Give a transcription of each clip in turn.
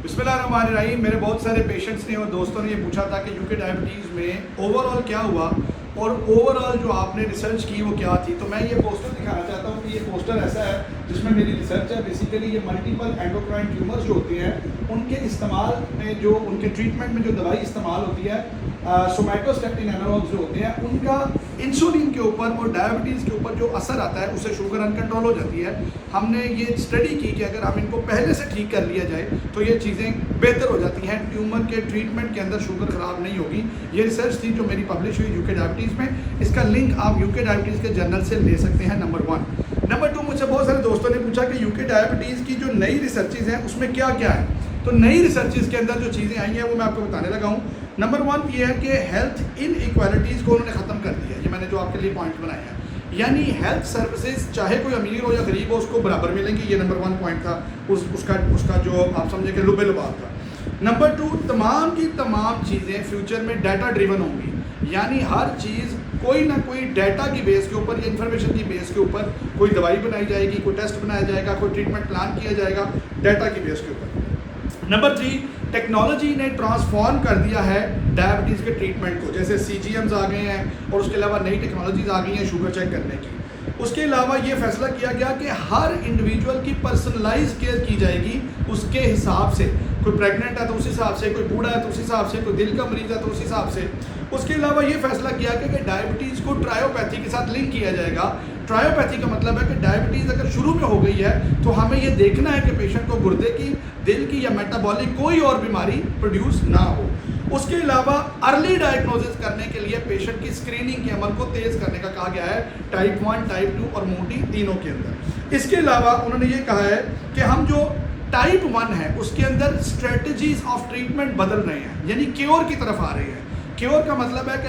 बिस्मिल्लाहिर्रहमानिर्रहीम। मेरे बहुत सारे पेशेंट्स ने और दोस्तों ने ये पूछा था कि यूके डायबिटीज़ में ओवरऑल क्या हुआ और ओवरऑल जो आपने रिसर्च की वो क्या थी। तो मैं ये पोस्टर दिखाना चाहता हूँ कि ये पोस्टर ऐसा है जिसमें मेरी रिसर्च है। बेसिकली ये मल्टीपल एंडोक्राइन ट्यूमर्स जो होते हैं उनके इस्तेमाल में जो उनके ट्रीटमेंट में जो दवाई इस्तेमाल होती है सोमैटोस्टैटिन एनालॉग्स जो होते हैं उनका इंसुलिन के ऊपर और डायबिटीज़ के ऊपर जो असर आता है उससे शुगर अनकंट्रोल हो जाती है। हमने ये स्टडी की कि अगर हम इनको पहले से ठीक कर लिया जाए तो ये चीज़ें बेहतर हो जाती हैं, ट्यूमर के ट्रीटमेंट के अंदर शुगर ख़राब नहीं होगी। ये रिसर्च थी जो मेरी पब्लिश हुई यूके डायबिटीज़ में। इसका लिंक आप यूके डायबिटीज़ के जर्नल से ले सकते हैं। नंबर 1। नंबर 2, मुझसे बहुत सारे दोस्तों ने पूछा कि यूके डायबिटीज़ की जो नई रिसर्चेज हैं उसमें क्या क्या है। तो नई रिसर्चेज के अंदर जो चीज़ें आई हैं वो मैं आपको बताने लगा हूँ। नंबर 1 ये है कि हेल्थ इन इक्वालिटीज़ को उन्होंने ख़त्म कर दिया। ये मैंने जो आपके लिए पॉइंट बनाया है, यानी हेल्थ सर्विसेज चाहे कोई अमीर हो या गरीब हो उसको बराबर मिलेंगी। ये नंबर 1 पॉइंट था, उसका जो आप समझे कि लुबे लुबाब था। नंबर 2, तमाम की तमाम चीज़ें फ्यूचर में डाटा ड्रिवन होंगी, यानी हर चीज़ कोई ना कोई डाटा की बेस के ऊपर या इन्फॉर्मेशन की बेस के ऊपर कोई दवाई बनाई जाएगी, कोई टेस्ट बनाया जाएगा, कोई ट्रीटमेंट प्लान किया जाएगा डाटा की बेस के ऊपर। नंबर 3, टेक्नोलॉजी ने ट्रांसफॉर्म कर दिया है डायबिटीज़ के ट्रीटमेंट को। जैसे CGMs आ गए हैं और उसके अलावा नई टेक्नोलॉजीज आ गई हैं शुगर चेक करने की। उसके अलावा ये फैसला किया गया कि हर इंडिविजुअल की पर्सनलाइज केयर की जाएगी उसके हिसाब से। कोई प्रेग्नेंट है तो उस हिसाब से, कोई बूढ़ा है तो उस हिसाब से, कोई दिल का मरीज़ है तो उस हिसाब से। उसके अलावा ये फैसला किया गया कि डायबिटीज़ को ट्रायोपैथी के साथ लिंक किया जाएगा। ट्रायोपैथी का मतलब है कि डायबिटीज़ अगर शुरू में हो गई है तो हमें ये देखना है कि पेशेंट को गुर्दे की, दिल की या मेटाबॉलिक कोई और बीमारी प्रोड्यूस ना हो। उसके अलावा अर्ली डायग्नोसिस करने के लिए पेशेंट की स्क्रीनिंग के अमल को तेज़ करने का कहा गया है, टाइप 1, टाइप 2 और मोटी तीनों के अंदर। इसके अलावा उन्होंने ये कहा है कि हम जो टाइप 1 है उसके अंदर स्ट्रेटजीज ऑफ ट्रीटमेंट बदल रहे हैं, यानी क्योर की तरफ आ रहे हैं। क्योर का मतलब है कि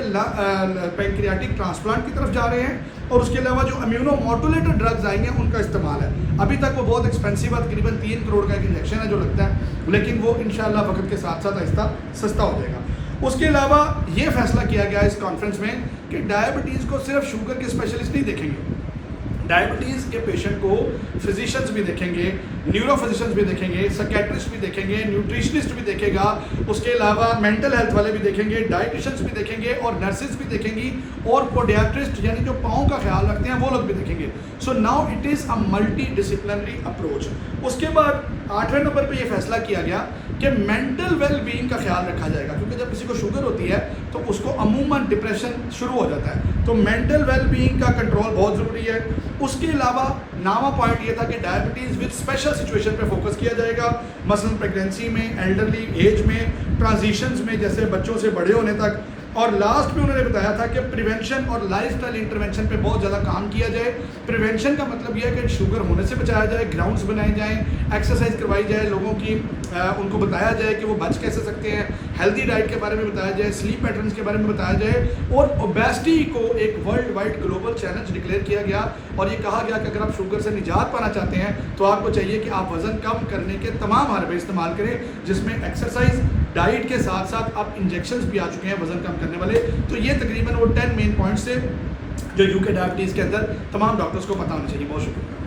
पैंक्रियाटिक ट्रांसप्लांट की तरफ जा रहे हैं और उसके अलावा जो इम्यूनो मॉड्यूलेटर ड्रग्स आएंगे उनका इस्तेमाल है। अभी तक वो बहुत एक्सपेंसिव है, तकरीबन 3 करोड़ का एक इंजेक्शन है जो लगता है, लेकिन वो इंशाल्लाह वक्त के साथ साथ आहिस्ता सस्ता हो जाएगा। उसके अलावा ये फैसला किया गया इस कॉन्फ्रेंस में कि डायबिटीज़ को सिर्फ शुगर के स्पेशलिस्ट नहीं देखेंगे, डायबिटीज़ के पेशेंट को फिजिशियंस भी देखेंगे, न्यूरो फिजिशियंस भी देखेंगे, साइकेट्रिस्ट भी देखेंगे, न्यूट्रिशनिस्ट भी देखेगा। उसके अलावा मेंटल हेल्थ वाले भी देखेंगे, डाइटिशियंस भी देखेंगे और नर्सेज भी देखेंगी और पोडियाट्रिस्ट यानी जो पाँव का ख्याल रखते हैं वो लोग भी देखेंगे। So now it is a multi disciplinary approach. उसके बाद 8वें नंबर पे ये फैसला किया गया कि मेंटल वेल बीइंग का ख्याल रखा जाएगा, क्योंकि जब किसी को शुगर होती है तो उसको अमूमन डिप्रेशन शुरू हो जाता है, तो मेंटल वेल बीइंग का कंट्रोल बहुत ज़रूरी है। उसके अलावा 9वां पॉइंट ये था कि डायबिटीज़ विद स्पेशल सिचुएशन पे फोकस किया जाएगा, मसलन प्रेगनेंसी में, एल्डरली एज में, ट्रांजिशंस में जैसे बच्चों से बड़े होने तक। और लास्ट में उन्होंने बताया था कि प्रिवेंशन और लाइफस्टाइल इंटरवेंशन पे बहुत ज़्यादा काम किया जाए। प्रिवेंशन का मतलब यह है कि शुगर होने से बचाया जाए, ग्राउंड्स बनाए जाएँ, एक्सरसाइज करवाई जाए लोगों की, उनको बताया जाए कि वो बच कैसे सकते हैं, हेल्दी डाइट के बारे में बताया जाए, स्लीप पैटर्न्स के बारे में बताया जाए। और ओबेसिटी को एक world wide global challenge declare किया गया और ये कहा गया कि अगर आप शुगर से निजात पाना चाहते हैं तो आपको चाहिए कि आप वज़न कम करने के तमाम हरबे इस्तेमाल करें, जिसमें एक्सरसाइज, डाइट के साथ साथ अब इंजेक्शंस भी आ चुके हैं वज़न कम करने वाले। तो ये तकरीबन वो 10 मेन पॉइंट्स थे जो यूके डायबिटीज़ के अंदर तमाम डॉक्टर्स को पता होना चाहिए। बहुत शुक्रिया।